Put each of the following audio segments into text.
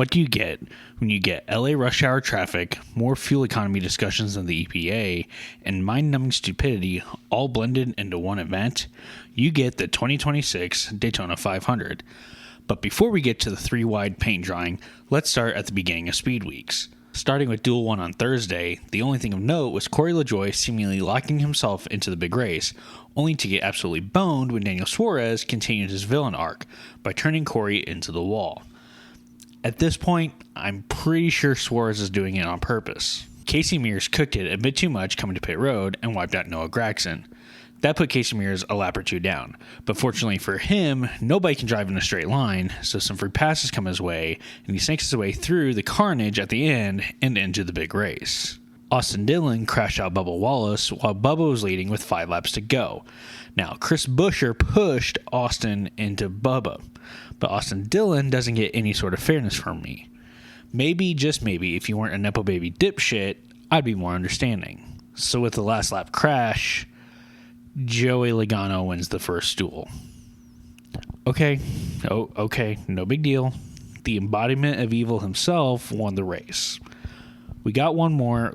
What do you get when you get LA rush hour traffic, more fuel economy discussions than the EPA, and mind-numbing stupidity all blended into one event? You get the 2026 Daytona 500. But before we get to the 3-wide paint drying, let's start at the beginning of Speed Weeks. Starting with Duel 1 on Thursday, the only thing of note was Corey LaJoie seemingly locking himself into the big race, only to get absolutely boned when Daniel Suarez continued his villain arc by turning Corey into the wall. At this point, I'm pretty sure Suarez is doing it on purpose. Casey Mears cooked it a bit too much coming to pit road and wiped out Noah Gragson. That put Casey Mears a lap or two down, but fortunately for him, nobody can drive in a straight line, so some free passes come his way, and he snakes his way through the carnage at the end and into the big race. Austin Dillon crashed out Bubba Wallace while Bubba was leading with 5 laps to go. Now, Chris Buescher pushed Austin into Bubba, but Austin Dillon doesn't get any sort of fairness from me. Maybe, just maybe, if you weren't a Nepo Baby dipshit, I'd be more understanding. So with the last lap crash, Joey Logano wins the first duel. Okay, no big deal. The embodiment of evil himself won the race. We got one more.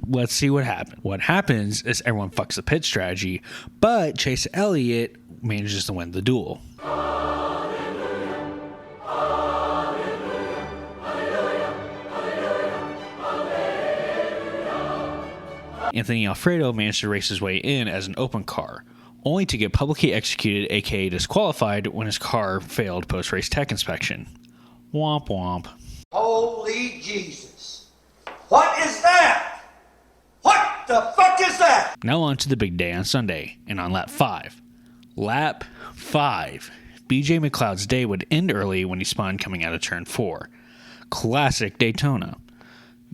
Let's see what happens. What happens is everyone fucks the pit strategy, but Chase Elliott manages to win the duel. Anthony Alfredo managed to race his way in as an open car, only to get publicly executed, aka disqualified, when his car failed post-race tech inspection. Womp womp. Holy Jesus. What is that? What the fuck is that? Now on to the big day on Sunday, and on lap 5. Lap 5. BJ McLeod's day would end early when he spun coming out of turn 4. Classic Daytona.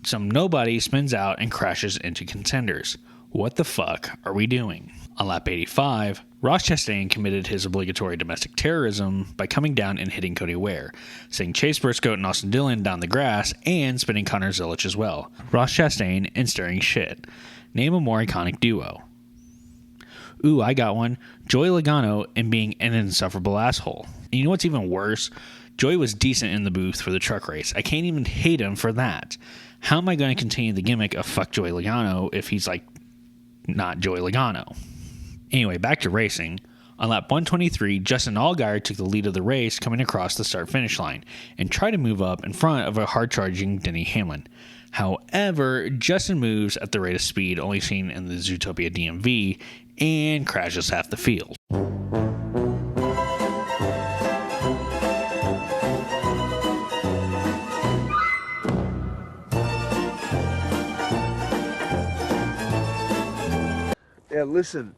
Some nobody spins out and crashes into contenders. What the fuck are we doing? On lap 85, Ross Chastain committed his obligatory domestic terrorism by coming down and hitting Cody Ware, sending Chase Briscoe and Austin Dillon down the grass and spinning Connor Zilisch as well. Ross Chastain and stirring shit. Name a more iconic duo. Ooh, I got one. Joey Logano and being an insufferable asshole. And you know what's even worse? Joey was decent in the booth for the truck race. I can't even hate him for that. How am I going to continue the gimmick of fuck Joey Logano if he's like not Joey Logano? Anyway, back to racing. On lap 123, Justin Allgaier took the lead of the race coming across the start-finish line and tried to move up in front of a hard-charging Denny Hamlin. However, Justin moves at the rate of speed only seen in the Zootopia DMV and crashes half the field. Yeah, listen,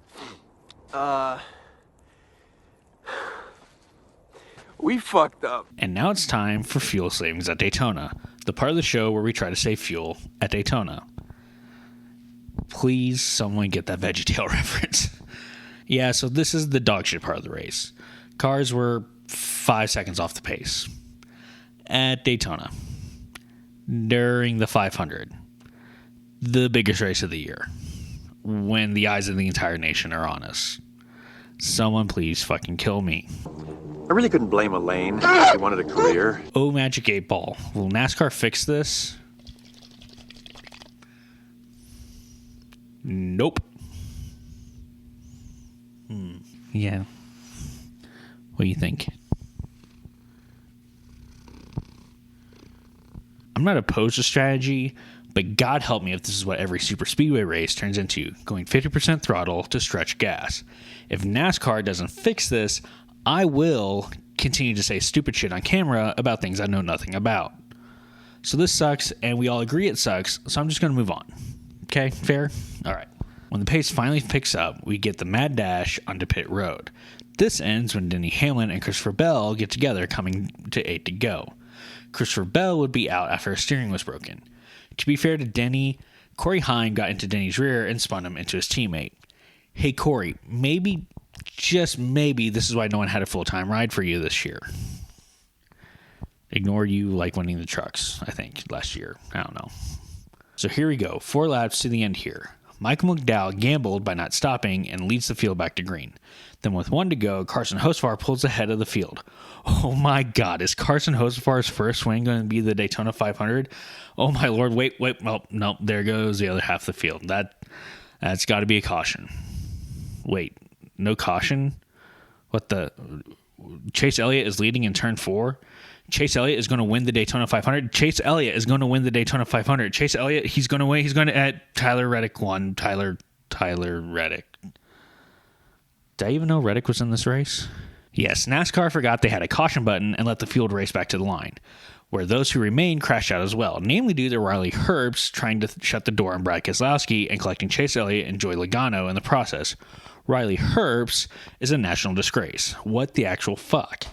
we fucked up. And now it's time for Fuel Savings at Daytona, the part of the show where we try to save fuel at Daytona. Please, someone get that VeggieTale reference. Yeah, so this is the dog shit part of the race. Cars were 5 seconds off the pace. At Daytona, during the 500, the biggest race of the year, when the eyes of the entire nation are on us. Someone please fucking kill me. I really couldn't blame Elaine. She wanted a career. Oh, Magic 8 Ball. Will NASCAR fix this? Nope. Yeah. What do you think? I'm not opposed to strategy, but God help me if this is what every super speedway race turns into, going 50% throttle to stretch gas. If NASCAR doesn't fix this, I will continue to say stupid shit on camera about things I know nothing about. So this sucks, and we all agree it sucks, so I'm just going to move on. Okay, fair? All right. When the pace finally picks up, we get the mad dash onto pit road. This ends when Denny Hamlin and Christopher Bell get together coming to 8 to go. Christopher Bell would be out after his steering was broken. To be fair to Denny, Corey Heim got into Denny's rear and spun him into his teammate. Hey Corey, maybe, just maybe, this is why no one had a full-time ride for you this year. Ignore you like winning the trucks, I think, last year. I don't know. So here we go. 4 laps to the end here. Michael McDowell gambled by not stopping and leads the field back to green. Then with 1 to go, Carson Hocevar pulls ahead of the field. Oh my God, is Carson Hocevar's first swing going to be the Daytona 500? Oh my Lord, wait, well, no, there goes the other half of the field. That's got to be a caution. Wait, no caution? What the? Chase Elliott is leading in turn 4. Chase Elliott is going to win the Daytona 500. Chase Elliott is going to win the Daytona 500. Chase Elliott, he's going to win. He's going to at Tyler Reddick won. Tyler Reddick. Did I even know Reddick was in this race? Yes, NASCAR forgot they had a caution button and let the field race back to the line, where those who remained crashed out as well, namely due to Riley Herbst trying to shut the door on Brad Keselowski and collecting Chase Elliott and Joey Logano in the process. Riley Herbst is a national disgrace. What the actual fuck?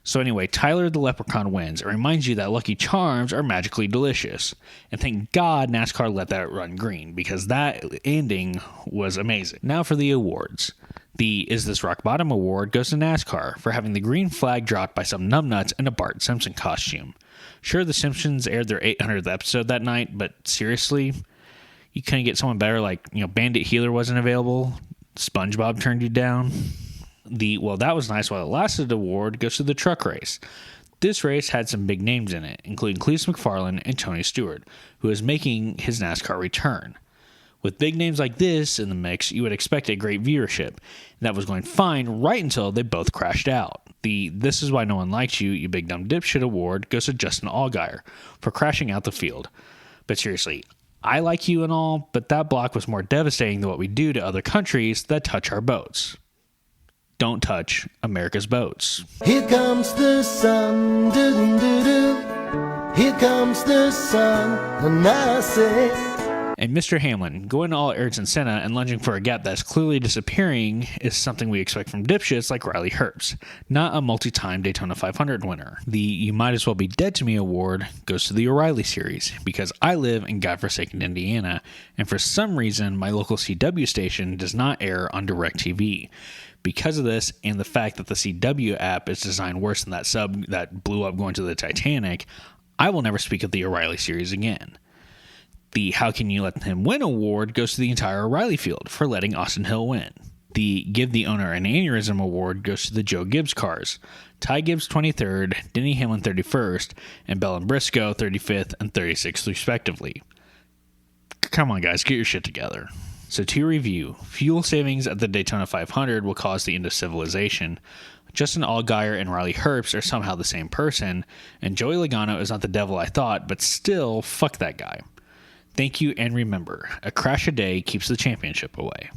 So anyway, Tyler the Leprechaun wins. It reminds you that Lucky Charms are magically delicious. And thank God NASCAR let that run green, because that ending was amazing. Now for the awards. The Is This Rock Bottom award goes to NASCAR for having the green flag dropped by some numbnuts in a Bart Simpson costume. Sure, The Simpsons aired their 800th episode that night, but seriously? You couldn't get someone better, like, Bandit Healer wasn't available? SpongeBob turned you down? Well, that was nice while it lasted award goes to the truck race. This race had some big names in it, including Cletus McFarland and Tony Stewart, who is making his NASCAR return. With big names like this in the mix, you would expect a great viewership. And that was going fine right until they both crashed out. The This Is Why No One Likes You, You Big Dumb Dipshit award goes to Justin Allgaier for crashing out the field. But seriously, I like you and all, but that block was more devastating than what we do to other countries that touch our boats. Don't touch America's boats. Here comes the sun, doo-doo-doo. Here comes the sun, and I say... And Mr. Hamlin, going all Ayrton Senna and lunging for a gap that's clearly disappearing is something we expect from dipshits like Riley Herbst, not a multi-time Daytona 500 winner. The You Might As Well Be Dead to Me award goes to the O'Reilly series, because I live in godforsaken Indiana, and for some reason my local CW station does not air on DirecTV. Because of this, and the fact that the CW app is designed worse than that sub that blew up going to the Titanic, I will never speak of the O'Reilly series again. The How Can You Let Him Win award goes to the entire O'Reilly field for letting Austin Hill win. The Give the Owner an Aneurysm award goes to the Joe Gibbs cars. Ty Gibbs 23rd, Denny Hamlin 31st, and Bellin Briscoe 35th and 36th respectively. Come on guys, get your shit together. So to review, fuel savings at the Daytona 500 will cause the end of civilization. Justin Allgaier and Riley Herbst are somehow the same person, and Joey Logano is not the devil I thought, but still, fuck that guy. Thank you, and remember, a crash a day keeps the championship away.